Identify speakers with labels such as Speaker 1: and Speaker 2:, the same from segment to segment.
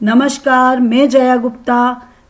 Speaker 1: नमस्कार, मैं जया गुप्ता।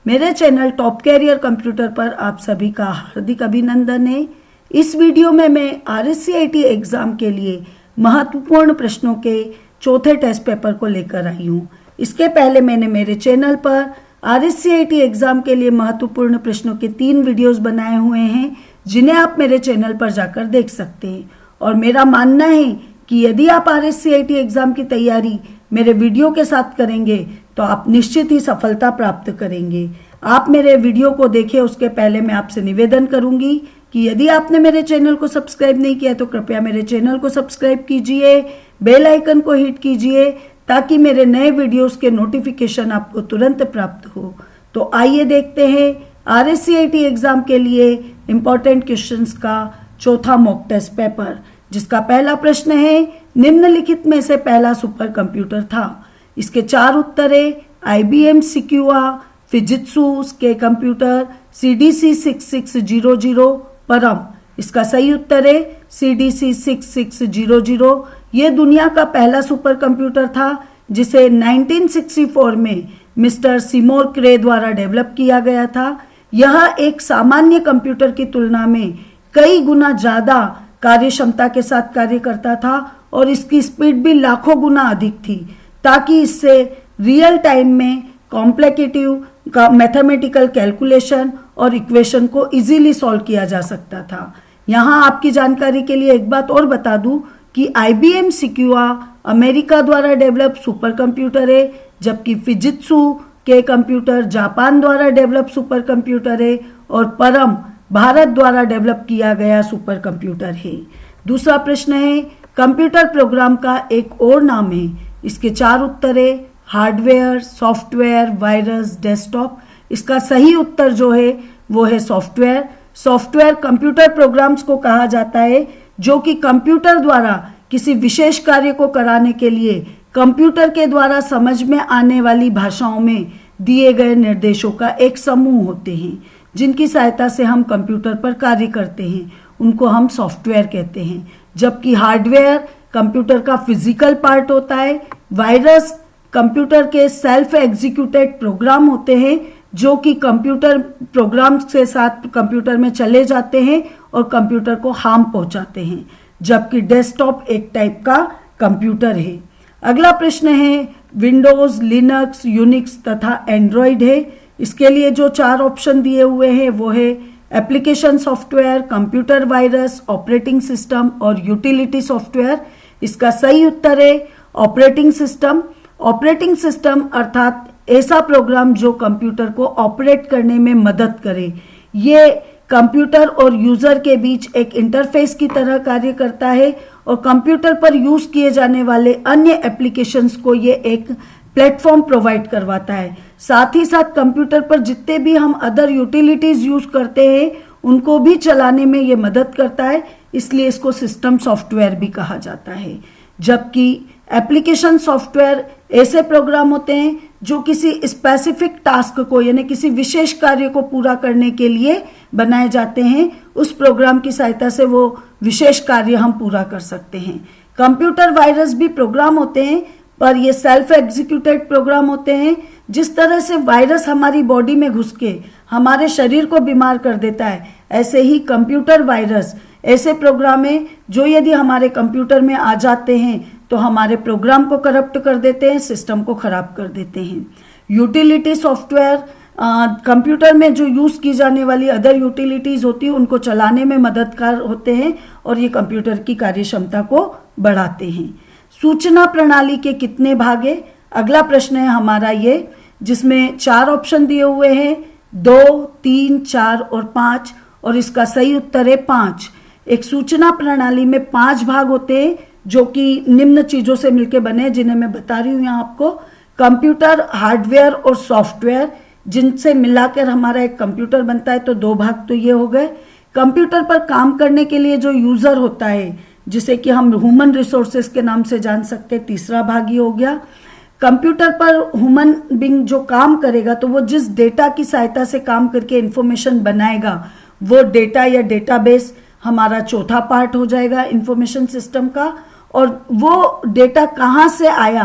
Speaker 1: मेरे चैनल टॉप कैरियर कंप्यूटर पर आप सभी का हार्दिक अभिनंदन है। इस वीडियो में मैं RSCIT एग्जाम के लिए महत्वपूर्ण प्रश्नों के चौथे टेस्ट पेपर को लेकर आई हूँ। इसके पहले मैंने मेरे चैनल पर RSCIT एग्जाम के लिए महत्वपूर्ण प्रश्नों के 3 वीडियोस बनाए हुए हैं, जिन्हें आप मेरे चैनल पर जाकर देख सकते हैं। और मेरा मानना है कि यदि आप RSCIT एग्जाम की तैयारी मेरे वीडियो के साथ करेंगे तो आप निश्चित ही सफलता प्राप्त करेंगे। आप मेरे वीडियो को देखें उसके पहले मैं आपसे निवेदन करूंगी कि यदि आपने मेरे चैनल को सब्सक्राइब नहीं किया तो कृपया मेरे चैनल को सब्सक्राइब कीजिए, बेल आइकन को हिट कीजिए ताकि मेरे नए वीडियोस के नोटिफिकेशन आपको तुरंत प्राप्त हो। तो आइए देखते हैं RSCIT एग्जाम के लिए इम्पोर्टेंट क्वेश्चंस का चौथा मॉक टेस्ट पेपर, जिसका पहला प्रश्न है, निम्नलिखित में से पहला सुपर कंप्यूटर था। इसके 4 उत्तर है, IBM सिक्यूआ, फिजित्सु के कंप्यूटर, CDC 6600, परम। इसका सही उत्तर है CDC 6600। यह दुनिया का पहला सुपर कंप्यूटर था जिसे 1964 में मिस्टर सिमोर क्रे द्वारा डेवलप किया गया था। यह एक सामान्य कंप्यूटर की तुलना में कई गुना ज्यादा कार्य क्षमता के साथ कार्य करता था और इसकी स्पीड भी लाखों गुना अधिक थी, ताकि इससे रियल टाइम में कॉम्प्लिकेटिव मैथमेटिकल कैलकुलेशन और इक्वेशन को इजीली सॉल्व किया जा सकता था। यहाँ आपकी जानकारी के लिए एक बात और बता दूं कि IBM सिक्यूआ अमेरिका द्वारा डेवलप सुपर कंप्यूटर है, जबकि फिजित्सु के कंप्यूटर जापान द्वारा डेवलप सुपर कंप्यूटर है और परम भारत द्वारा डेवलप किया गया सुपर कंप्यूटर है। दूसरा प्रश्न है, कंप्यूटर प्रोग्राम का एक और नाम है। इसके 4 उत्तर है, हार्डवेयर, सॉफ्टवेयर, वायरस, डेस्कटॉप। इसका सही उत्तर जो है वो है सॉफ्टवेयर। सॉफ्टवेयर कंप्यूटर प्रोग्राम्स को कहा जाता है जो कि कंप्यूटर द्वारा किसी विशेष कार्य को कराने के लिए कंप्यूटर के द्वारा समझ में आने वाली भाषाओं में दिए गए निर्देशों का एक समूह होते हैं, जिनकी सहायता से हम कंप्यूटर पर कार्य करते हैं। उनको हम सॉफ्टवेयर कहते हैं। जबकि हार्डवेयर कंप्यूटर का फिजिकल पार्ट होता है। वायरस कंप्यूटर के सेल्फ एग्जीक्यूटेड प्रोग्राम होते हैं जो कि कंप्यूटर प्रोग्राम के साथ कंप्यूटर में चले जाते हैं और कंप्यूटर को हार्म पहुंचाते हैं। जबकि डेस्कटॉप एक टाइप का कंप्यूटर है। अगला प्रश्न है, विंडोज, लिनक्स, यूनिक्स तथा एंड्रॉयड है। इसके लिए जो 4 ऑप्शन दिए हुए हैं वो है application software, computer virus, operating system और यूटिलिटी सॉफ्टवेयर। इसका सही उत्तर है ऑपरेटिंग सिस्टम। ऑपरेटिंग सिस्टम अर्थात ऐसा प्रोग्राम जो कंप्यूटर को ऑपरेट करने में मदद करे। ये कंप्यूटर और यूजर के बीच एक इंटरफेस की तरह कार्य करता है और कंप्यूटर पर यूज किए जाने वाले अन्य एप्लीकेशंस को ये एक प्लेटफॉर्म प्रोवाइड करवाता है। साथ ही साथ कंप्यूटर पर जितने भी हम अदर यूटिलिटीज यूज करते हैं उनको भी चलाने में ये मदद करता है, इसलिए इसको सिस्टम सॉफ्टवेयर भी कहा जाता है। जबकि एप्लीकेशन सॉफ्टवेयर ऐसे प्रोग्राम होते हैं जो किसी स्पेसिफिक टास्क को यानी किसी विशेष कार्य को पूरा करने के लिए बनाए जाते हैं। उस प्रोग्राम की सहायता से वो विशेष कार्य हम पूरा कर सकते हैं। कंप्यूटर वायरस भी प्रोग्राम होते हैं, पर ये सेल्फ एग्जीक्यूटेड प्रोग्राम होते हैं। जिस तरह से वायरस हमारी बॉडी में घुस के हमारे शरीर को बीमार कर देता है, ऐसे ही कंप्यूटर वायरस ऐसे प्रोग्राम है जो यदि हमारे कंप्यूटर में आ जाते हैं तो हमारे प्रोग्राम को करप्ट कर देते हैं, सिस्टम को खराब कर देते हैं। यूटिलिटी सॉफ्टवेयर कंप्यूटर में जो यूज की जाने वाली अदर यूटिलिटीज होती है उनको चलाने में मददगार होते हैं और ये कंप्यूटर की कार्य क्षमता को बढ़ाते हैं। सूचना प्रणाली के कितने भाग है? अगला प्रश्न है हमारा ये, जिसमें 4 ऑप्शन दिए हुए हैं, 2, 3, 4 और 5, और इसका सही उत्तर है 5। एक सूचना प्रणाली में 5 भाग होते हैं जो कि निम्न चीजों से मिलकर बने, जिन्हें मैं बता रही हूं यहाँ आपको। कंप्यूटर, हार्डवेयर और सॉफ्टवेयर, जिनसे मिलाकर हमारा एक कंप्यूटर बनता है। तो 2 भाग तो ये हो गए। कंप्यूटर पर काम करने के लिए जो यूजर होता है, जिसे कि हम ह्यूमन रिसोर्सेस के नाम से जान सकते हैं, तीसरा भाग ही हो गया। कंप्यूटर पर ह्यूमन बीइंग जो काम करेगा तो वो जिस डेटा की सहायता से काम करके इंफॉर्मेशन बनाएगा वो डेटा या डेटाबेस हमारा चौथा पार्ट हो जाएगा इंफॉर्मेशन सिस्टम का। और वो डेटा कहाँ से आया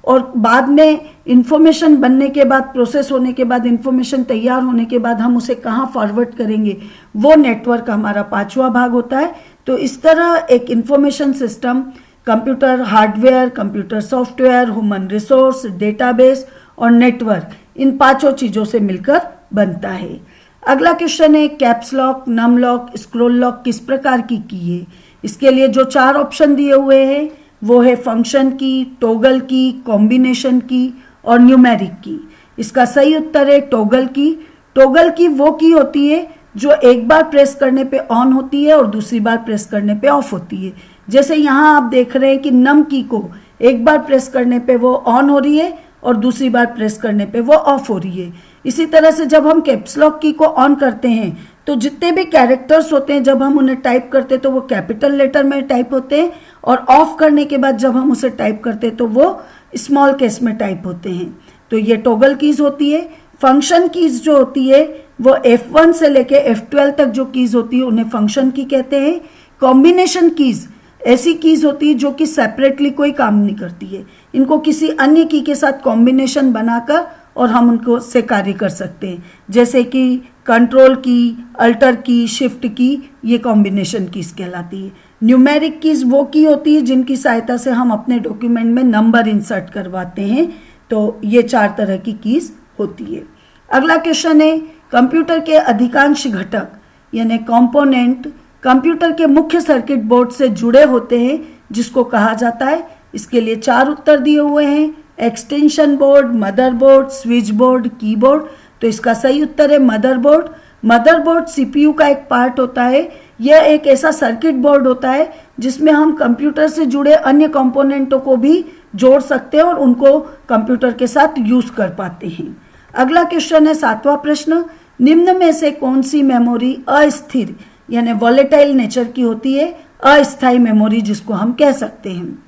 Speaker 1: और बाद में इंफॉर्मेशन बनने के बाद, प्रोसेस होने के बाद, इंफॉर्मेशन तैयार होने के बाद हम उसे कहाँ फॉरवर्ड करेंगे, वो नेटवर्क हमारा 5वां भाग होता है। तो इस तरह एक information system computer hardware, computer software, human resource, database और नेटवर्क, इन 5 चीजों से मिलकर बनता है। अगला क्वेश्चन है caps lock, num lock, scroll lock किस प्रकार की है। इसके लिए जो 4 ऑप्शन दिए हुए हैं वो है फंक्शन की, टॉगल की, कॉम्बिनेशन की और न्यूमेरिक की। इसका सही उत्तर है टॉगल की। टॉगल की वो की होती है जो एक बार प्रेस करने पे ऑन होती है और दूसरी बार प्रेस करने पे ऑफ होती है। जैसे यहाँ आप देख रहे हैं कि नम की को एक बार प्रेस करने पे वो ऑन हो रही है और दूसरी बार प्रेस करने पे वो ऑफ हो रही है। इसी तरह से जब हम कैप्स लॉक की को ऑन करते हैं तो जितने भी कैरेक्टर्स होते हैं जब हम उन्हें टाइप करते हैं तो वो कैपिटल लेटर में टाइप होते हैं, और ऑफ करने के बाद जब हम उसे टाइप करते हैं तो वो स्मॉल केस में टाइप होते हैं। तो ये टॉगल कीज होती है। फंक्शन कीज जो होती है वो F1 से लेके F12 तक जो कीज होती है उन्हें फंक्शन की कहते हैं। कॉम्बिनेशन कीज ऐसी कीज होती है जो कि सेपरेटली कोई काम नहीं करती है, इनको किसी अन्य की के साथ कॉम्बिनेशन बनाकर और हम उनको से कार्य कर सकते हैं, जैसे कि कंट्रोल की, अल्टर की, शिफ्ट की, ये कॉम्बिनेशन कीज कहलाती है। न्यूमेरिक कीज वो की होती है जिनकी सहायता से हम अपने डॉक्यूमेंट में नंबर इंसर्ट करवाते हैं। तो ये 4 तरह की कीज होती है। अगला क्वेश्चन है कंप्यूटर के अधिकांश घटक यानी कंपोनेंट कंप्यूटर के मुख्य सर्किट बोर्ड से जुड़े होते हैं जिसको कहा जाता है। इसके लिए 4 उत्तर दिए हुए हैं, extension board, motherboard, switch board, keyboard. तो इसका सही उत्तर है मदरबोर्ड। मदरबोर्ड सीपीयू का एक पार्ट होता है। यह एक ऐसा सर्किट बोर्ड होता है जिसमें हम कंप्यूटर से जुड़े अन्य कंपोनेंटों को भी जोड़ सकते हैं और उनको कंप्यूटर के साथ यूज कर पाते हैं। अगला क्वेश्चन है 7वां प्रश्न, निम्न में से कौन सी मेमोरी अस्थिर यानी वॉलेटाइल नेचर की होती है, अस्थायी मेमोरी जिसको हम कह सकते हैं।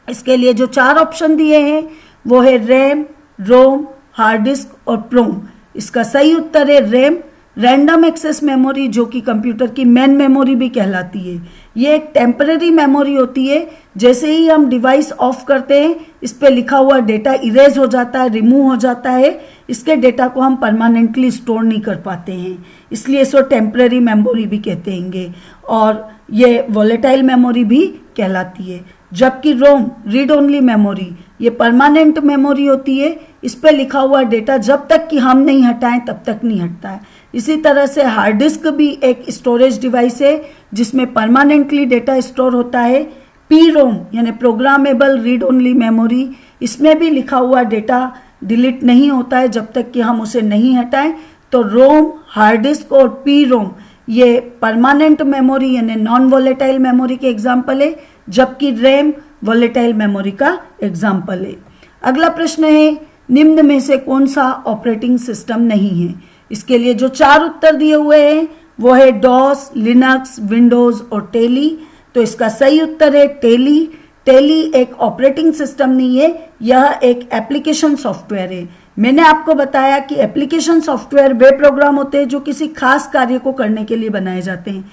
Speaker 1: इसके लिए जो 4 ऑप्शन दिए हैं वो है रैम, रोम, हार्ड डिस्क और प्रोम। इसका सही उत्तर है रैम, रैंडम एक्सेस मेमोरी, जो कि कंप्यूटर की मेन मेमोरी भी कहलाती है। ये एक टेम्परेरी मेमोरी होती है। जैसे ही हम डिवाइस ऑफ करते हैं इस पे लिखा हुआ डेटा इरेज हो जाता है, रिमूव हो जाता है। इसके डेटा को हम परमानेंटली स्टोर नहीं कर पाते हैं, इसलिए इसको टेम्परेरी मेमोरी भी कहते हैं और ये वॉलेटाइल मेमोरी भी कहलाती है। जबकि रोम रीड ओनली मेमोरी, ये परमानेंट मेमोरी होती है। इस पे लिखा हुआ डेटा जब तक कि हम नहीं हटाएं तब तक नहीं हटता है। इसी तरह से हार्ड डिस्क भी एक स्टोरेज डिवाइस है जिसमें परमानेंटली डेटा स्टोर होता है। पी रोम यानी प्रोग्रामेबल रीड ओनली मेमोरी, इसमें भी लिखा हुआ डेटा डिलीट नहीं होता है जब तक कि हम उसे नहीं हटाएं। तो रोम, हार्ड डिस्क और पी रोम ये परमानेंट मेमोरी यानी नॉन वॉलेटाइल मेमोरी के एग्जाम्पल है, जबकि रैम वॉलेटाइल मेमोरी का एग्जाम्पल है। अगला प्रश्न है निम्न में से कौन सा ऑपरेटिंग सिस्टम नहीं है। इसके लिए जो 4 उत्तर दिए हुए हैं वो है डॉस, लिनक्स, विंडोज और टेली। तो इसका सही उत्तर है टेली। टेली एक ऑपरेटिंग सिस्टम नहीं है, यह एक एप्लीकेशन सॉफ्टवेयर है। मैंने आपको बताया कि एप्लीकेशन सॉफ्टवेयर वे प्रोग्राम होते हैं जो किसी खास कार्य को करने के लिए बनाए जाते हैं।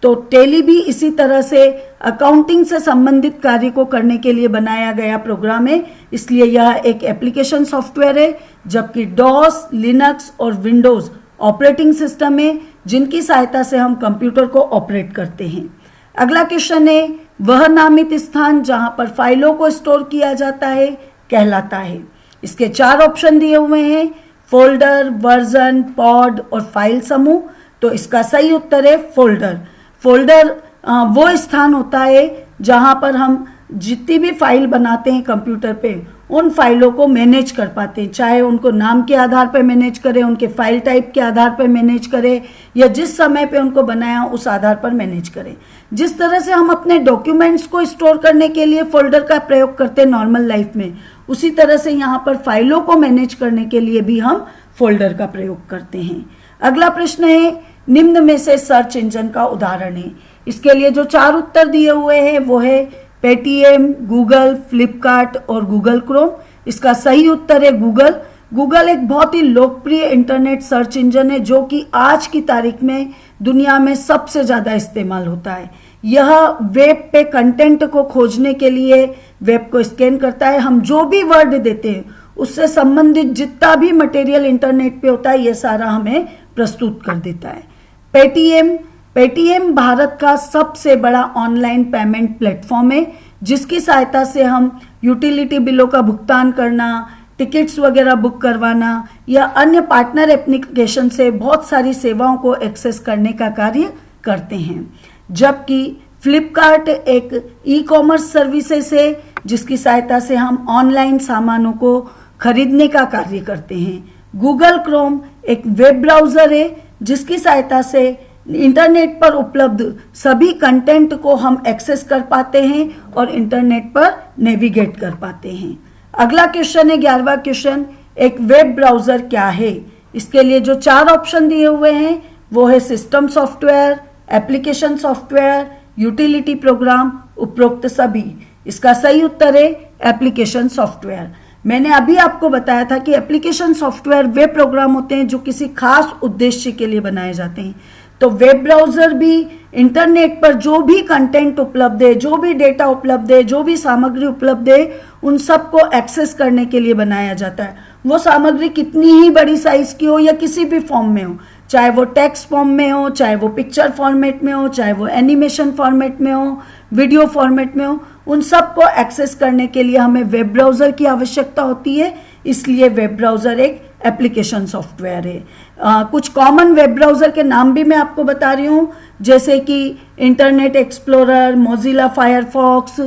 Speaker 1: तो टेली भी इसी तरह से अकाउंटिंग से संबंधित कार्य को करने के लिए बनाया गया प्रोग्राम है, इसलिए यह एक एप्लीकेशन सॉफ्टवेयर है। जबकि डॉस, लिनक्स और विंडोज ऑपरेटिंग सिस्टम है जिनकी सहायता से हम कंप्यूटर को ऑपरेट करते हैं। अगला क्वेश्चन है वह नामित स्थान जहां पर फाइलों को स्टोर किया जाता है कहलाता है। इसके 4 ऑप्शन दिए हुए हैं, फोल्डर, वर्जन, पॉड और फाइल समूह। तो इसका सही उत्तर है फोल्डर। फोल्डर वो स्थान होता है जहां पर हम जितनी भी फाइल बनाते हैं कंप्यूटर पे उन फाइलों को मैनेज कर पाते हैं, चाहे उनको नाम के आधार पर मैनेज करें, उनके फाइल टाइप के आधार पर मैनेज करें या जिस समय पे उनको बनाया उस आधार पर मैनेज करें। जिस तरह से हम अपने डॉक्यूमेंट्स को स्टोर करने के लिए फोल्डर का प्रयोग करते हैं नॉर्मल लाइफ में, उसी तरह से यहाँ पर फाइलों को मैनेज करने के लिए भी हम फोल्डर का प्रयोग करते हैं। अगला प्रश्न है निम्न में से सर्च इंजन का उदाहरण है। इसके लिए जो 4 उत्तर दिए हुए हैं वो है पेटीएम, गूगल, फ्लिपकार्ट और गूगल क्रोम। इसका सही उत्तर है गूगल। गूगल एक बहुत ही लोकप्रिय इंटरनेट सर्च इंजन है जो कि आज की तारीख में दुनिया में सबसे ज्यादा इस्तेमाल होता है। यह वेब पे कंटेंट को खोजने के लिए वेब को स्कैन करता है। हम जो भी वर्ड देते हैं उससे संबंधित जितना भी मटेरियल इंटरनेट पे होता है ये सारा हमें प्रस्तुत कर देता है। पेटीएम भारत का सबसे बड़ा ऑनलाइन पेमेंट प्लेटफॉर्म है, जिसकी सहायता से हम यूटिलिटी बिलों का भुगतान करना, टिकट्स वगैरह बुक करवाना या अन्य पार्टनर एप्लीकेशन से बहुत सारी सेवाओं को एक्सेस करने का कार्य करते हैं। जबकि फ्लिपकार्ट एक ई कॉमर्स सर्विसेज है, जिसकी सहायता से हम ऑनलाइन सामानों को खरीदने का कार्य करते हैं। गूगल क्रोम एक वेब ब्राउजर है, जिसकी सहायता से इंटरनेट पर उपलब्ध सभी कंटेंट को हम एक्सेस कर पाते हैं और इंटरनेट पर नेविगेट कर पाते हैं। अगला क्वेश्चन है 11वां क्वेश्चन, एक वेब ब्राउजर क्या है? इसके लिए जो 4 ऑप्शन दिए हुए हैं वो है system software, application software, utility programme, उपरोक्त सभी। इसका सही उत्तर है एप्लीकेशन सॉफ्टवेयर। मैंने अभी आपको बताया था कि एप्लीकेशन सॉफ्टवेयर वे प्रोग्राम होते हैं जो किसी खास उद्देश्य के लिए बनाए जाते हैं। तो वेब ब्राउजर भी इंटरनेट पर जो भी कंटेंट उपलब्ध है, जो भी डेटा उपलब्ध है, जो भी सामग्री उपलब्ध है, उन सबको एक्सेस करने के लिए बनाया जाता है। वो सामग्री कितनी ही बड़ी साइज की हो या किसी भी फॉर्म में हो, चाहे वो टेक्स्ट फॉर्म में हो, चाहे वो पिक्चर फॉर्मेट में हो, चाहे वो एनिमेशन फॉर्मेट में हो, वीडियो फॉर्मेट में हो, उन सबको एक्सेस करने के लिए हमें वेब ब्राउजर की आवश्यकता होती है। इसलिए वेब ब्राउजर एक एप्लीकेशन सॉफ्टवेयर है। कुछ कॉमन वेब ब्राउजर के नाम भी मैं आपको बता रही हूँ, जैसे कि इंटरनेट एक्सप्लोरर, मोजिला फायरफॉक्स,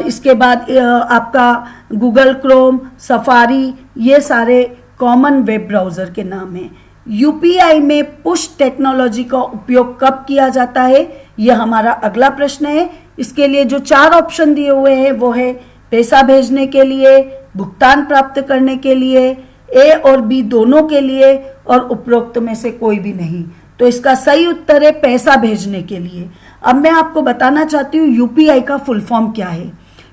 Speaker 1: इसके बाद आपका गूगल क्रोम, सफारी, ये सारे कॉमन वेब ब्राउजर के नाम हैं। यूपीआई में पुश टेक्नोलॉजी का उपयोग कब किया जाता है, यह हमारा अगला प्रश्न है। इसके लिए जो 4 ऑप्शन दिए हुए हैं वो है पैसा भेजने के लिए, भुगतान प्राप्त करने के लिए, ए और बी दोनों के लिए, और उपरोक्त में से कोई भी नहीं। तो इसका सही उत्तर है पैसा भेजने के लिए। अब मैं आपको बताना चाहती हूँ यूपीआई का फुल फॉर्म क्या है।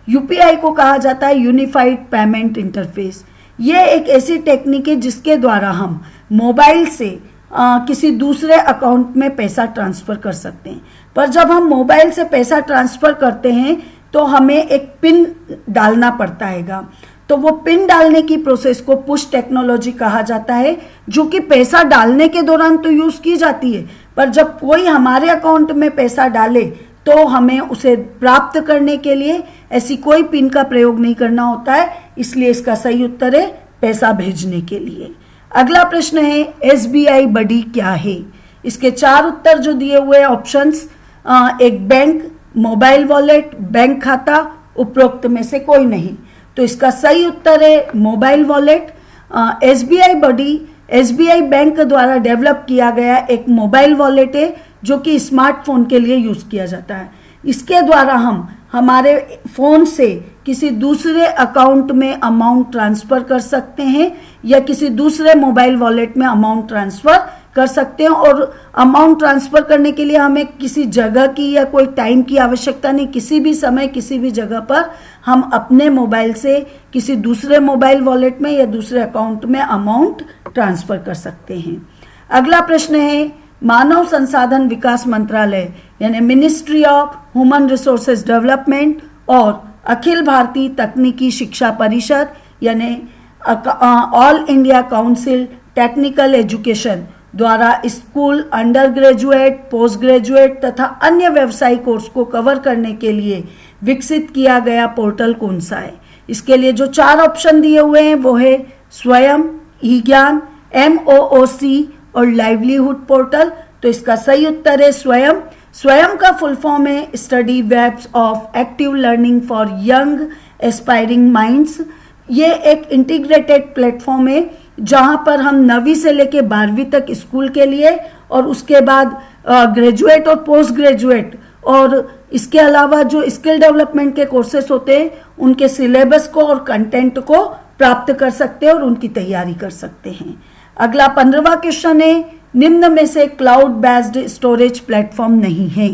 Speaker 1: यूपीआई को कहा जाता है यूनिफाइड पेमेंट इंटरफेस। ये एक ऐसी टेक्निक है जिसके द्वारा हम मोबाइल से किसी दूसरे अकाउंट में पैसा ट्रांसफर कर सकते हैं। पर जब हम मोबाइल से पैसा ट्रांसफर करते हैं तो हमें एक पिन डालना पड़ता है। तो वो पिन डालने की प्रोसेस को पुश टेक्नोलॉजी कहा जाता है, जो कि पैसा डालने के दौरान तो यूज की जाती है, पर जब कोई हमारे अकाउंट में पैसा डाले तो हमें उसे प्राप्त करने के लिए ऐसी कोई पिन का प्रयोग नहीं करना होता है। इसलिए इसका सही उत्तर है पैसा भेजने के लिए। अगला प्रश्न है एसबीआई बडी क्या है? इसके 4 उत्तर जो दिए हुए ऑप्शंस, एक बैंक, मोबाइल वॉलेट, बैंक खाता, उपरोक्त में से कोई नहीं। तो इसका सही उत्तर है मोबाइल वॉलेट। एसबीआई बडी एसबीआई बैंक द्वारा डेवलप किया गया एक मोबाइल वॉलेट है जो कि स्मार्टफोन के लिए यूज किया जाता है। इसके द्वारा हम हमारे फोन से किसी दूसरे अकाउंट में अमाउंट ट्रांसफर कर सकते हैं या किसी दूसरे मोबाइल वॉलेट में अमाउंट ट्रांसफर कर सकते हैं। और अमाउंट ट्रांसफर करने के लिए हमें किसी जगह की या कोई टाइम की आवश्यकता नहीं। किसी भी समय किसी भी जगह पर हम अपने मोबाइल से किसी दूसरे मोबाइल वॉलेट में या दूसरे अकाउंट में अमाउंट ट्रांसफर कर सकते हैं। अगला प्रश्न है मानव संसाधन विकास मंत्रालय यानी ministry of human resources development और अखिल भारतीय तकनीकी शिक्षा परिषद यानी all India council technical education द्वारा school, under graduate, post graduate तथा अन्य व्यवसायिक कोर्स को कवर करने के लिए विकसित किया गया पोर्टल कौन सा है? इसके लिए जो 4 ऑप्शन दिए हुए हैं वो है स्वयं, ई ज्ञान, MOOC और लाइवलीहुड पोर्टल। तो इसका सही उत्तर है स्वयं। स्वयं का फुल फॉर्म है study webs of active learning for young aspiring minds. ये एक इंटीग्रेटेड प्लेटफॉर्म है जहां पर हम 9वीं से लेके 12वीं तक स्कूल के लिए और उसके बाद ग्रेजुएट और पोस्ट ग्रेजुएट और इसके अलावा जो स्किल डेवलपमेंट के कोर्सेस होते हैं उनके सिलेबस को और कंटेंट को प्राप्त कर सकते हैं और उनकी तैयारी कर सकते हैं। अगला 15वां क्वेश्चन है निम्न में से क्लाउड बेस्ड स्टोरेज प्लेटफॉर्म नहीं है।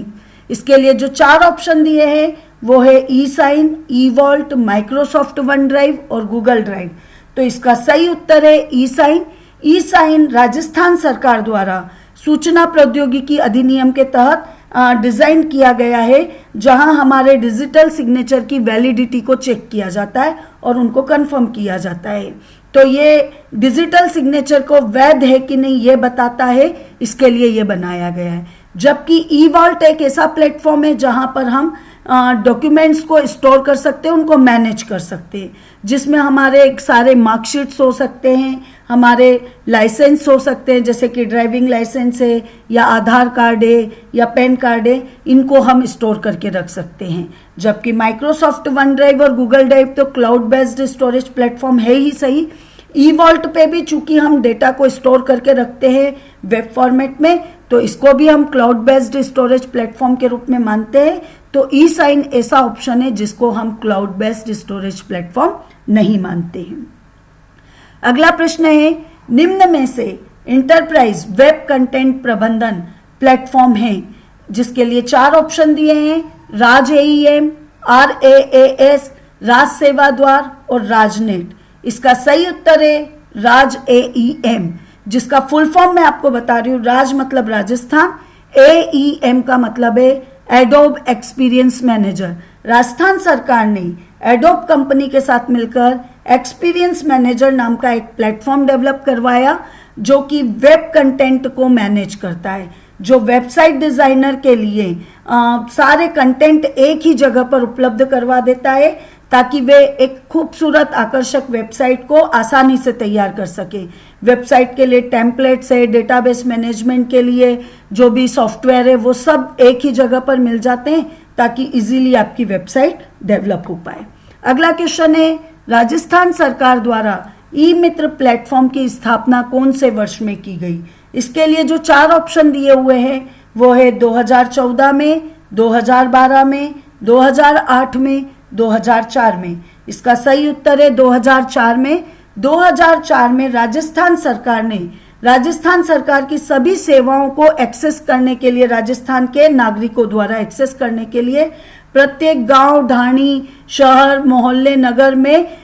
Speaker 1: इसके लिए जो 4 ऑप्शन दिए हैं वो है ई साइन, ई वॉल्ट, माइक्रोसॉफ्ट वन ड्राइव और गूगल ड्राइव। तो इसका सही उत्तर है ई साइन। ई साइन राजस्थान सरकार द्वारा सूचना प्रौद्योगिकी अधिनियम के तहत डिज़ाइन किया गया है जहां हमारे डिजिटल सिग्नेचर की वैलिडिटी को चेक किया जाता है और उनको कंफर्म किया जाता है। तो ये डिजिटल सिग्नेचर को वैध है कि नहीं ये बताता है, इसके लिए ये बनाया गया है। जबकि ई वॉल्ट एक ऐसा प्लेटफॉर्म है जहां पर हम डॉक्यूमेंट्स को स्टोर कर सकते हैं, उनको मैनेज कर सकते हैं, जिसमें हमारे सारे मार्कशीट्स हो सकते हैं, हमारे लाइसेंस हो सकते हैं, जैसे कि ड्राइविंग लाइसेंस है या आधार कार्ड है या पैन कार्ड है, इनको हम स्टोर करके रख सकते हैं। जबकि माइक्रोसॉफ्ट वन ड्राइव और गूगल ड्राइव तो क्लाउड बेस्ड स्टोरेज प्लेटफॉर्म है ही सही, ई वॉल्ट पे भी चूंकि हम डेटा को स्टोर करके रखते हैं वेब फॉर्मेट में, तो इसको भी हम क्लाउड बेस्ड स्टोरेज प्लेटफॉर्म के रूप में मानते हैं। तो ई साइन ऐसा ऑप्शन है जिसको हम क्लाउड बेस्ड स्टोरेज प्लेटफॉर्म नहीं मानते हैं। अगला प्रश्न है, निम्न में से इंटरप्राइज वेब कंटेंट प्रबंधन प्लेटफॉर्म है, जिसके लिए 4 ऑप्शन दिए हैं, राज AEM, RAAS, राज सेवा द्वार और राजनेट। इसका सही उत्तर है राज AEM, जिसका फुल फॉर्म मैं आपको बता रही हूं। राज मतलब राजस्थान, AEM का मतलब है एडोब एक्सपीरियंस मैनेजर। राजस्थान सरकार ने एडोब कंपनी के साथ मिलकर एक्सपीरियंस मैनेजर नाम का एक प्लेटफॉर्म डेवलप करवाया जो कि वेब कंटेंट को मैनेज करता है, जो वेबसाइट डिजाइनर के लिए सारे कंटेंट एक ही जगह पर उपलब्ध करवा देता है ताकि वे एक खूबसूरत आकर्षक वेबसाइट को आसानी से तैयार कर सके। वेबसाइट के लिए टेम्पलेट्स है, डेटाबेस मैनेजमेंट के लिए जो भी सॉफ्टवेयर है वो सब एक ही जगह पर मिल जाते हैं ताकि इजीली आपकी वेबसाइट डेवलप हो पाए। अगला क्वेश्चन है, राजस्थान सरकार द्वारा ई मित्र प्लेटफॉर्म की स्थापना कौन से वर्ष में की गई? इसके लिए जो 4 ऑप्शन दिए हुए हैं वो है 2014 में, 2012 में, 2008 में, 2004 में। इसका सही उत्तर है 2004 में। 2004 में राजस्थान सरकार ने राजस्थान सरकार की सभी सेवाओं को एक्सेस करने के लिए, राजस्थान के नागरिकों द्वारा एक्सेस करने के लिए प्रत्येक गांव, ढाणी, शहर, मोहल्ले, नगर में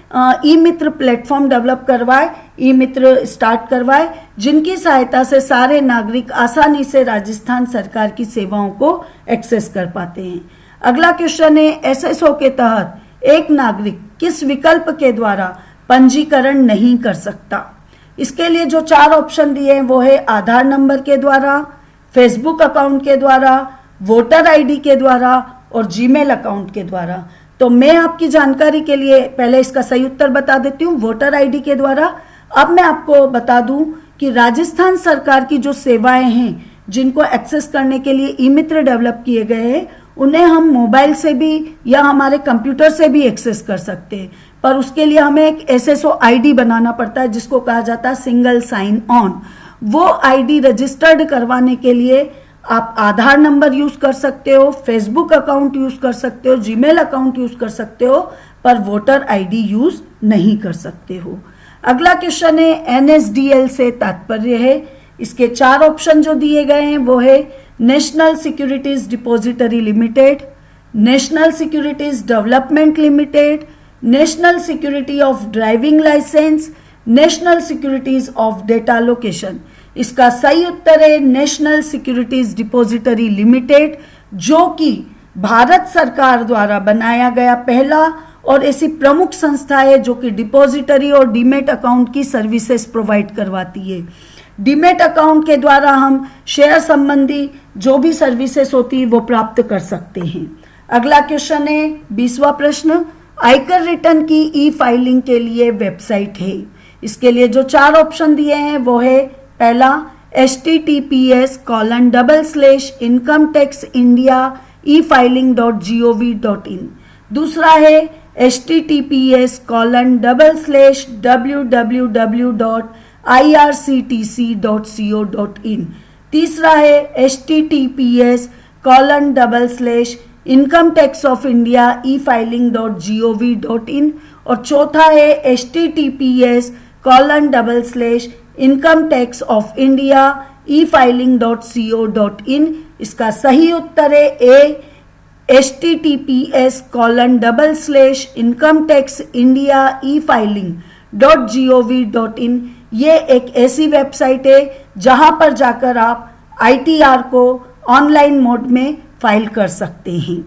Speaker 1: ई मित्र प्लेटफॉर्म डेवलप करवाए, ई मित्र स्टार्ट करवाए, जिनकी सहायता से सारे नागरिक आसानी से राजस्थान सरकार की सेवाओं को एक्सेस कर पाते हैं। अगला क्वेश्चन है, SSO के तहत एक नागरिक किस विकल्प के द्वारा पंजीकरण नहीं कर सकता? इसके लिए जो 4 ऑप्शन दिए हैं वो है आधार नंबर के द्वारा, फेसबुक अकाउंट के द्वारा, वोटर आईडी के द्वारा और जीमेल अकाउंट के द्वारा। तो मैं आपकी जानकारी के लिए पहले इसका सही उत्तर बता देती हूँ, वोटर आईडी के द्वारा। अब मैं आपको बता दूं कि राजस्थान सरकार की जो सेवाएं हैं जिनको एक्सेस करने के लिए ई मित्र डेवलप किए गए हैं, उन्हें हम मोबाइल से भी या हमारे कंप्यूटर से भी एक्सेस कर सकते हैं, पर उसके लिए हमें एक SSO ID बनाना पड़ता है जिसको कहा जाता है सिंगल साइन ऑन। वो ID रजिस्टर्ड करवाने के लिए आप आधार नंबर यूज कर सकते हो, फेसबुक अकाउंट यूज कर सकते हो, जीमेल अकाउंट यूज कर सकते हो, पर वोटर ID यूज नहीं कर सकते हो। अगला क्वेश्चन है, NSDL से तात्पर्य है। इसके 4 ऑप्शन जो दिए गए हैं वो है national securities depository limited, national securities development limited, national security of driving licence, national securities of data location. इसका सही उत्तर है नेशनल सिक्योरिटीज डिपॉजिटरी लिमिटेड, जो कि भारत सरकार द्वारा बनाया गया पहला और ऐसी प्रमुख संस्था है जो कि डिपॉजिटरी और डीमेट अकाउंट की सर्विसेज प्रोवाइड करवाती है। डीमेट अकाउंट के द्वारा हम शेयर संबंधी जो भी सर्विसेज होती है वो प्राप्त कर सकते हैं। अगला क्वेश्चन है 20वां प्रश्न, आयकर रिटर्न की ई फाइलिंग के लिए वेबसाइट है। इसके लिए जो 4 ऑप्शन दिए हैं वो है, पहला https://incometaxindia-efiling.gov.in, दूसरा है https://www.irctc.co.in, तीसरा है https://incometaxofindia-efiling.gov.in और चौथा है https://incometaxofindia-efiling.co.in। इसका सही उत्तर है ए, https://incometaxindia-efiling.gov.in। ये एक ऐसी वेबसाइट है जहां पर जाकर आप ITR को ऑनलाइन मोड में फाइल कर सकते हैं।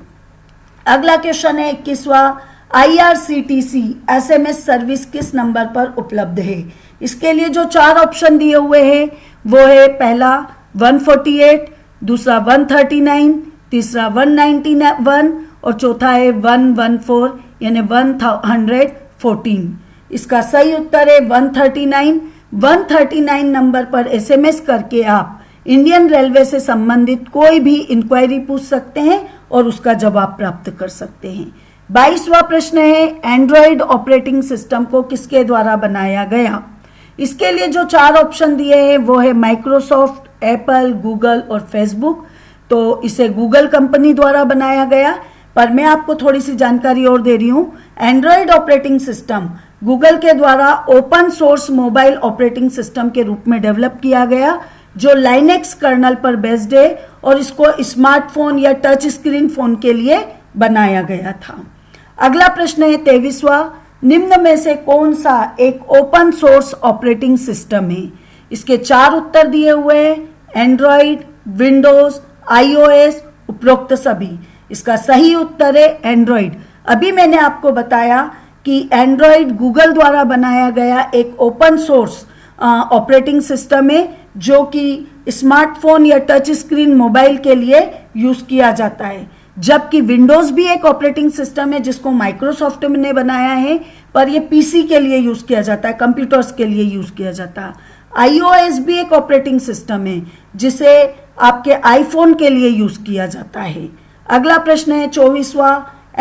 Speaker 1: अगला क्वेश्चन है 21वां, IRCTC SMS सर्विस किस नंबर पर उपलब्ध है? इसके लिए जो 4 ऑप्शन दिए हुए हैं वो है पहला 148, दूसरा 139, तीसरा 191 और चौथा है 114 यानी 114। इसका सही उत्तर है 139। 139 नंबर पर SMS करके आप इंडियन रेलवे से संबंधित कोई भी इंक्वायरी पूछ सकते हैं और उसका जवाब प्राप्त कर सकते हैं। 22वां प्रश्न है एंड्रॉयड ऑपरेटिंग सिस्टम को किसके द्वारा बनाया गया? इसके लिए जो 4 ऑप्शन दिए हैं वो है माइक्रोसॉफ्ट, एप्पल, गूगल और फेसबुक। तो इसे गूगल कंपनी द्वारा बनाया गया, पर मैं आपको थोड़ी सी जानकारी और दे रही हूं। एंड्रॉयड ऑपरेटिंग सिस्टम गूगल के द्वारा open source mobile operating system के रूप में डेवलप किया गया, जो लाइनेक्स कर्नल पर बेस्ड है और इसको स्मार्टफोन या टच स्क्रीन फोन के लिए बनाया गया था। अगला प्रश्न है 23वां, निम्न में से कौन सा एक ओपन सोर्स ऑपरेटिंग सिस्टम है? इसके 4 उत्तर दिए हुए हैं, एंड्रॉइड, विंडोज, iOS, उपरोक्त सभी। इसका सही उत्तर है एंड्रॉइड। अभी मैंने आपको बताया कि एंड्रॉइड गूगल द्वारा बनाया गया एक ओपन सोर्स ऑपरेटिंग सिस्टम है जो कि स्मार्टफोन या टच स्क्रीन मोबाइल के लिए यूज किया जाता है, जबकि विंडोज भी एक ऑपरेटिंग सिस्टम है जिसको माइक्रोसॉफ्ट ने बनाया है, पर यह पीसी के लिए यूज किया जाता है, कंप्यूटर्स के लिए यूज किया जाता है। iOS भी एक ऑपरेटिंग सिस्टम है जिसे आपके आईफोन के लिए यूज किया जाता है। अगला प्रश्न है 24वां,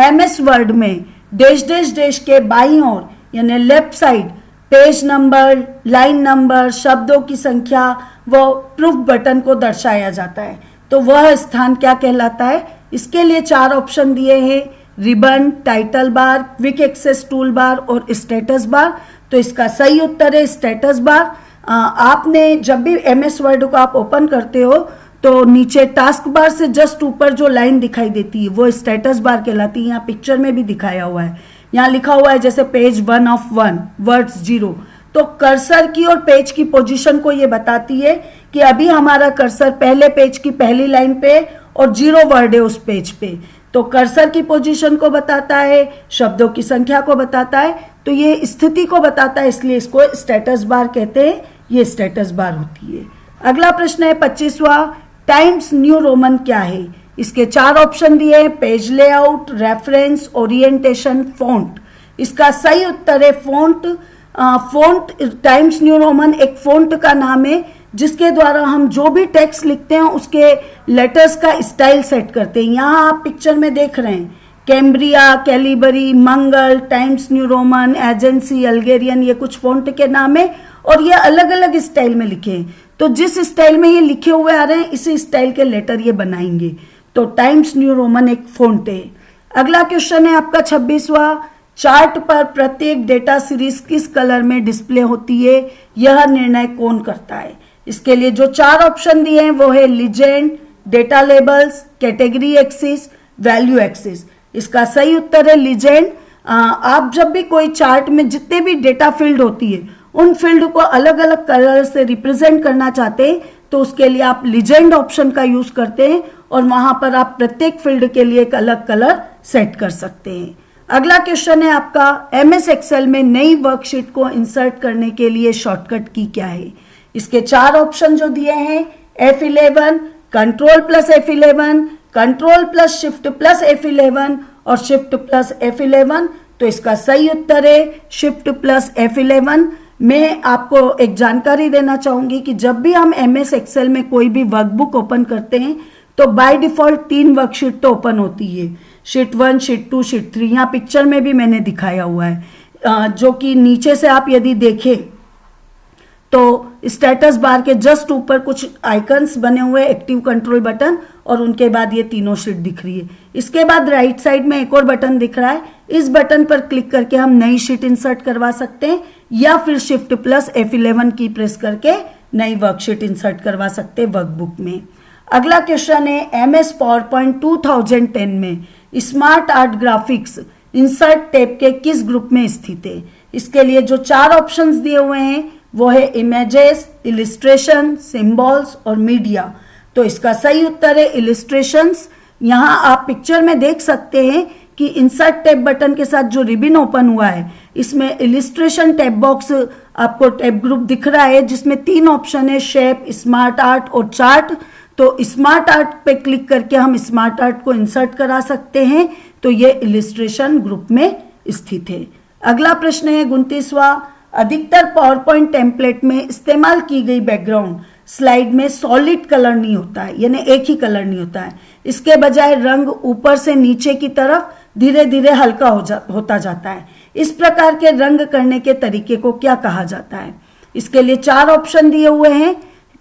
Speaker 1: MS वर्ड में डैश डैश डैश के बाईं ओर यानी left side page number, line number, शब्दों की संख्या व प्रूफ बटन को दर्शाया जाता है, तो वह स्थान क्या कहलाता है? इसके लिए 4 ऑप्शन दिए हैं, ribbon, title bar, quick access tool bar और स्टेटस बार। तो इसका सही उत्तर है स्टेटस बार। आपने जब भी MS वर्ड को आप ओपन करते हो तो नीचे टास्क बार से जस्ट ऊपर जो लाइन दिखाई देती है वो स्टेटस बार कहलाती है। यहाँ पिक्चर में भी दिखाया हुआ है, यहाँ लिखा हुआ है जैसे पेज 1 of 1 वर्ड्स 0, तो कर्सर की और पेज की पोजीशन को ये बताती है कि अभी हमारा कर्सर पहले पेज की पहली लाइन पे और 0 वर्ड है उस पेज पे। तो कर्सर की पोजीशन को बताता है, शब्दों की संख्या को बताता है, तो ये स्थिति को बताता है, इसलिए इसको स्टेटस बार कहते हैं। ये स्टेटस बार होती है। अगला प्रश्न है 25वां, टाइम्स न्यू रोमन क्या है? इसके 4 ऑप्शन दिए हैं, page layout, reference, orientation, font. इसका सही उत्तर है font. Font times New Roman एक फॉन्ट का नाम है जिसके द्वारा हम जो भी टेक्स्ट लिखते हैं उसके लेटर्स का स्टाइल सेट करते हैं। यहाँ आप पिक्चर में देख रहे हैं Cambria, Calibri, Mangal, Times New Roman, Agency, Algerian, ये कुछ फॉन्ट के नाम है और ये अलग अलग स्टाइल में लिखे हैं। तो जिस स्टाइल में ये लिखे हुए आ रहे हैं इसी स्टाइल के लेटर ये बनाएंगे। तो टाइम्स न्यू रोमन एक फॉन्ट है। अगला क्वेश्चन है आपका 26वां, चार्ट पर प्रत्येक डेटा सीरीज किस कलर में डिस्प्ले होती है, यह निर्णय कौन करता है? इसके लिए जो 4 ऑप्शन दिए हैं वो है legend, data labels, category axis, value axis. इसका सही उत्तर है लीजेंड। आप जब भी कोई चार्ट में जितने भी डेटा फील्ड होती है उन फील्ड को अलग अलग कलर से रिप्रेजेंट करना चाहते हैं तो उसके लिए आप लीजेंड ऑप्शन का यूज करते हैं और वहां पर आप प्रत्येक फील्ड के लिए एक अलग कलर सेट कर सकते हैं। अगला क्वेश्चन है आपका MS एक्सेल में नई वर्कशीट को इंसर्ट करने के लिए शॉर्टकट की क्या है? इसके 4 ऑप्शन जो दिए हैं, F11, control plus F11, control plus shift plus F11 और शिफ्ट प्लस F11। तो इसका सही उत्तर है शिफ्ट प्लस F11। मैं आपको एक जानकारी देना चाहूंगी कि जब भी हम MS एक्सेल में कोई भी वर्कबुक ओपन करते हैं तो बाय डिफॉल्ट 3 वर्कशीट तो ओपन होती है, शीट 1, शीट 2, शीट 3। यहाँ पिक्चर में भी मैंने दिखाया हुआ है, जो कि नीचे से आप यदि देखें तो स्टेटस बार के जस्ट ऊपर कुछ आइकन्स बने हुए, एक्टिव कंट्रोल बटन, और उनके बाद ये तीनों शीट दिख रही है। इसके बाद राइट साइड में एक और बटन दिख रहा है, इस बटन पर क्लिक करके हम नई शीट इंसर्ट करवा सकते हैं या फिर शिफ्ट प्लस F11 की प्रेस करके नई वर्कशीट इंसर्ट करवा सकते हैं वर्कबुक में। अगला क्वेश्चन है MS PowerPoint 2010 में smart art graphics insert tab के किस ग्रुप में स्थित है? इसके लिए जो 4 ऑप्शंस दिए हुए हैं वो है इमेजेस, इलिस्ट्रेशन, सिंबल्स और मीडिया। तो इसका सही उत्तर है इलिस्ट्रेशंस। यहाँ आप पिक्चर में देख सकते हैं कि इंसर्ट टैब बटन के साथ जो रिबन ओपन हुआ है, इसमें इलिस्ट्रेशन टैब बॉक्स आपको टैब ग्रुप दिख रहा है, जिसमें 3 ऑप्शन है, शेप, स्मार्ट आर्ट और चार्ट। तो स्मार्ट आर्ट पे क्लिक करके हम स्मार्ट आर्ट को इंसर्ट करा सकते हैं। तो ये इलिस्ट्रेशन ग्रुप में स्थित है। अगला प्रश्न है 29वां, अधिकतर पावर पॉइंट टेम्पलेट में इस्तेमाल की गई बैकग्राउंड स्लाइड में सॉलिड कलर नहीं होता है, यानी एक ही कलर नहीं होता है। इसके बजाय रंग ऊपर से नीचे की तरफ धीरे धीरे हल्का होता जाता है। इस प्रकार के रंग करने के तरीके को क्या कहा जाता है? इसके लिए 4 ऑप्शन दिए हुए हैं,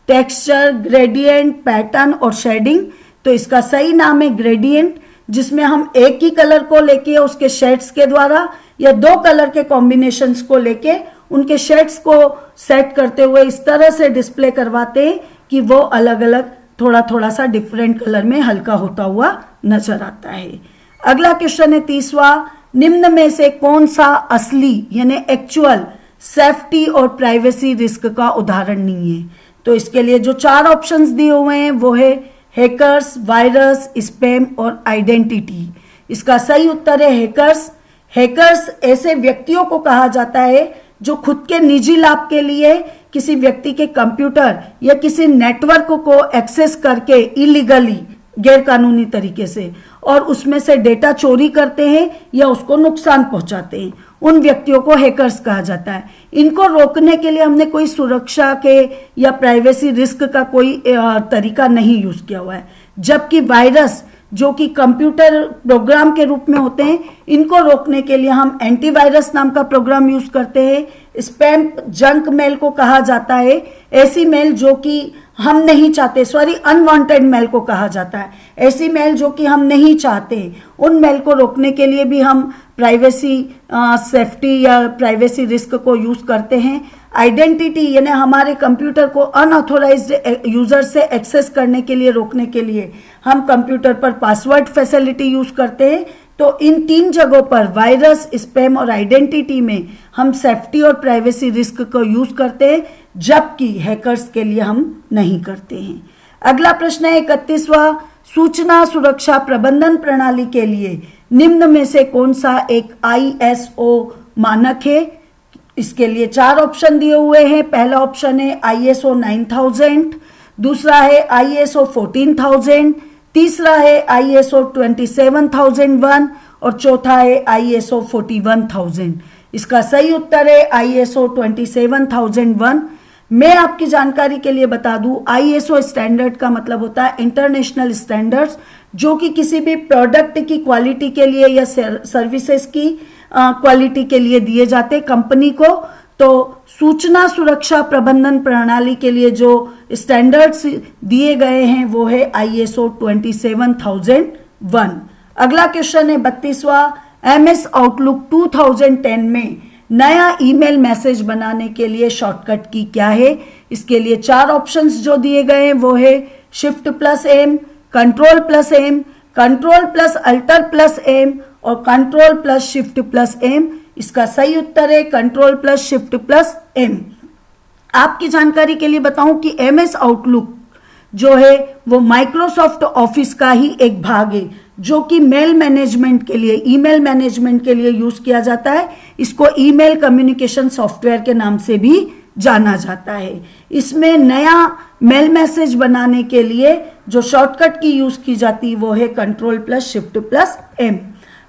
Speaker 1: टेक्सचर, ग्रेडियंट, पैटर्न और शेडिंग। तो इसका सही नाम है ग्रेडियंट, जिसमें हम एक ही कलर को लेके उसके शेड्स के द्वारा या 2 कलर के कॉम्बिनेशंस को लेके उनके शेड्स को सेट करते हुए इस तरह से डिस्प्ले करवाते हैं कि वो अलग अलग थोड़ा थोड़ा सा डिफरेंट कलर में हल्का होता हुआ नजर आता है। अगला क्वेश्चन है 30वां, निम्न में से कौन सा असली यानी एक्चुअल सेफ्टी और प्राइवेसी रिस्क का उदाहरण नहीं है? तो इसके लिए जो 4 ऑप्शंस दिए हुए हैं वो है हैकर्स, वायरस, स्पैम और आइडेंटिटी। इसका सही उत्तर है हैकर्स। हैकर्स ऐसे व्यक्तियों को कहा जाता है जो खुद के निजी लाभ के लिए किसी व्यक्ति के कंप्यूटर या किसी नेटवर्क को एक्सेस करके इलीगली, गैर कानूनी तरीके से, और उसमें से डेटा चोरी करते हैं या उसको नुकसान पहुंचाते हैं, उन व्यक्तियों को हैकर्स कहा जाता है। इनको रोकने के लिए हमने कोई सुरक्षा के या प्राइवेसी रिस्क का कोई तरीका नहीं यूज किया हुआ है। जबकि वायरस जो कि कंप्यूटर प्रोग्राम के रूप में होते हैं, इनको रोकने के लिए हम एंटीवायरस नाम का प्रोग्राम यूज करते हैं। स्पैम, जंक मेल को कहा जाता है, ऐसी मेल जो कि हम नहीं चाहते, अनवांटेड मेल को कहा जाता है, ऐसी मेल जो कि हम नहीं चाहते, उन मेल को रोकने के लिए भी हम प्राइवेसी सेफ्टी या प्राइवेसी रिस्क को यूज करते हैं। आइडेंटिटी यानी हमारे कंप्यूटर को अनऑथोराइज्ड यूजर से एक्सेस करने के लिए रोकने के लिए हम कंप्यूटर पर पासवर्ड फैसिलिटी यूज करते हैं। तो इन 3 जगहों पर वायरस, स्पैम और आइडेंटिटी में हम सेफ्टी और प्राइवेसी रिस्क को यूज करते हैं, जबकि हैकर्स के लिए हम नहीं करते हैं। अगला प्रश्न है 31वां, सूचना सुरक्षा प्रबंधन प्रणाली के लिए निम्न में से कौन सा एक ISO मानक है? इसके लिए 4 ऑप्शन दिए हुए हैं। पहला ऑप्शन है ISO 9000, दूसरा है ISO 14000, तीसरा है ISO 27001 और चौथा है ISO 41000। इसका सही उत्तर है ISO 27001। मैं आपकी जानकारी के लिए बता दूं, ISO स्टैंडर्ड का मतलब होता है इंटरनेशनल स्टैंडर्ड्स, जो कि किसी भी प्रोडक्ट की क्वालिटी के लिए या सर्विसेज की क्वालिटी के लिए दिए जाते कंपनी को। तो सूचना सुरक्षा प्रबंधन प्रणाली के लिए जो स्टैंडर्ड्स दिए गए हैं वो है ISO 27001। अगला क्वेश्चन है 32वां, MS आउटलुक 2010 में नया ईमेल मैसेज बनाने के लिए शॉर्टकट की क्या है? इसके लिए 4 ऑप्शंस जो दिए गए हैं वो है Shift+M, Control+M, Control+Alt+M और Control+Shift+M। इसका सही उत्तर है Control+Shift+M। आपकी जानकारी के लिए बताऊं कि MS आउटलुक जो है वो माइक्रोसॉफ्ट ऑफिस का ही एक भाग है, जो कि मेल मैनेजमेंट के लिए, ईमेल मैनेजमेंट के लिए यूज किया जाता है। इसको ईमेल कम्युनिकेशन सॉफ्टवेयर के नाम से भी जाना जाता है। इसमें नया मेल मैसेज बनाने के लिए जो शॉर्टकट की यूज की जाती है वो है Control+Shift+M।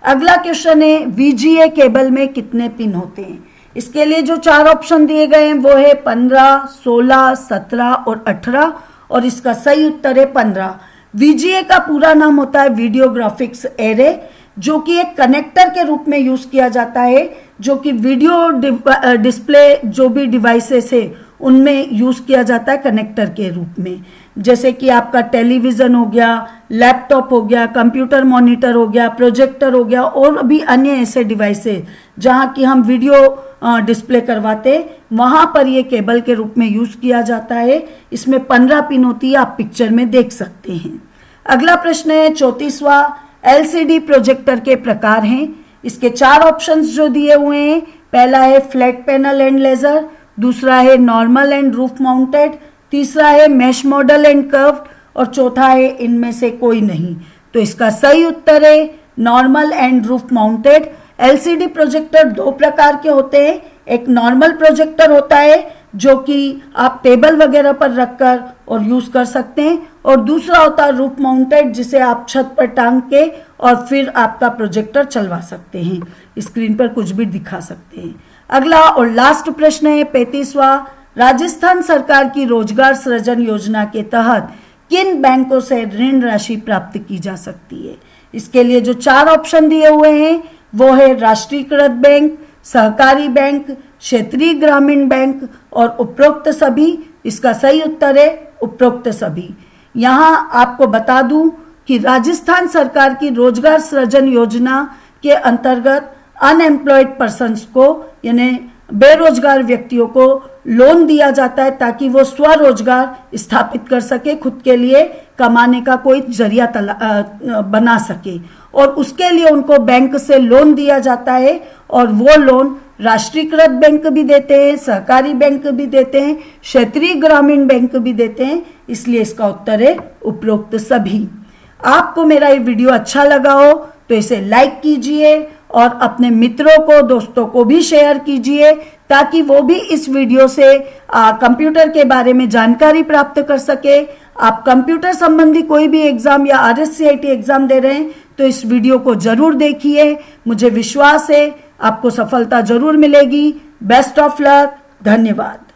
Speaker 1: अगला क्वेश्चन है VGA केबल में कितने पिन होते हैं? इसके लिए जो 4 ऑप्शन दिए गए हैं वो है 15, 16, 17 और 18 और इसका सही उत्तर है 15। VGA का पूरा नाम होता है वीडियो ग्राफिक्स एरे, जो कि एक कनेक्टर के रूप में यूज किया जाता है, जो कि वीडियो डिस्प्ले जो भी डिवाइसेस है उनमें यूज किया जाता है कनेक्टर के रूप में। जैसे कि आपका टेलीविजन हो गया, लैपटॉप हो गया, कंप्यूटर मॉनिटर हो गया, प्रोजेक्टर हो गया और भी अन्य ऐसे डिवाइसेस जहां की हम वीडियो डिस्प्ले करवाते हैं, वहां पर ये केबल के रूप में यूज किया जाता है। इसमें 15 पिन होती है, आप पिक्चर में देख सकते हैं। अगला प्रश्न है 34वां, LCD प्रोजेक्टर के प्रकार हैं। इसके 4 ऑप्शंस जो दिए हुए हैं, पहला है फ्लैट पैनल एंड लेजर, दूसरा है नॉर्मल एंड रूफ माउंटेड, तीसरा है मैश मॉडल एंड कर्व्ड और चौथा है इनमें से कोई नहीं। तो इसका सही उत्तर है normal and roof mounted. LCD projector दो प्रकार के होते हैं, एक नॉर्मल प्रोजेक्टर होता है जो कि आप टेबल वगैरह पर रखकर और यूज कर सकते हैं, और दूसरा होता है रूफ माउंटेड जिसे आप छत पर टांग के और फिर आपका प्रोजेक्टर चलवा सकते हैं, स्क्रीन पर कुछ भी दिखा सकते हैं। अगला और लास्ट प्रश्न है 35वां, राजस्थान सरकार की रोजगार सृजन योजना के तहत किन बैंकों से ऋण राशि प्राप्त की जा सकती है। इसके लिए जो 4 ऑप्शन दिए हुए हैं वो है राष्ट्रीयकृत बैंक, सहकारी बैंक, क्षेत्रीय ग्रामीण बैंक और उपरोक्त सभी। इसका सही उत्तर है उपरोक्त सभी। यहां आपको बता दूं कि राजस्थान सरकार की रोजगार सृजन योजना के अंतर्गत अनएम्प्लॉयड पर्सन्स को यानी बेरोजगार व्यक्तियों को लोन दिया जाता है ताकि वो स्वरोजगार स्थापित कर सके, खुद के लिए कमाने का कोई जरिया बना सके, और उसके लिए उनको बैंक से लोन दिया जाता है, और वो लोन राष्ट्रीयकृत बैंक भी देते हैं, सहकारी बैंक भी देते हैं, क्षेत्रीय ग्रामीण बैंक भी देते हैं, इसलिए इसका उत्तर है उपरोक्त सभी। आपको मेरा ये वीडियो अच्छा लगा हो तो इसे लाइक कीजिए और अपने मित्रों को, दोस्तों को भी शेयर कीजिए ताकि वो भी इस वीडियो से कंप्यूटर के बारे में जानकारी प्राप्त कर सके। आप कंप्यूटर संबंधी कोई भी एग्जाम या आरएससीआईटी एग्जाम दे रहे हैं तो इस वीडियो को जरूर देखिए। मुझे विश्वास है आपको सफलता जरूर मिलेगी। Best of luck. धन्यवाद।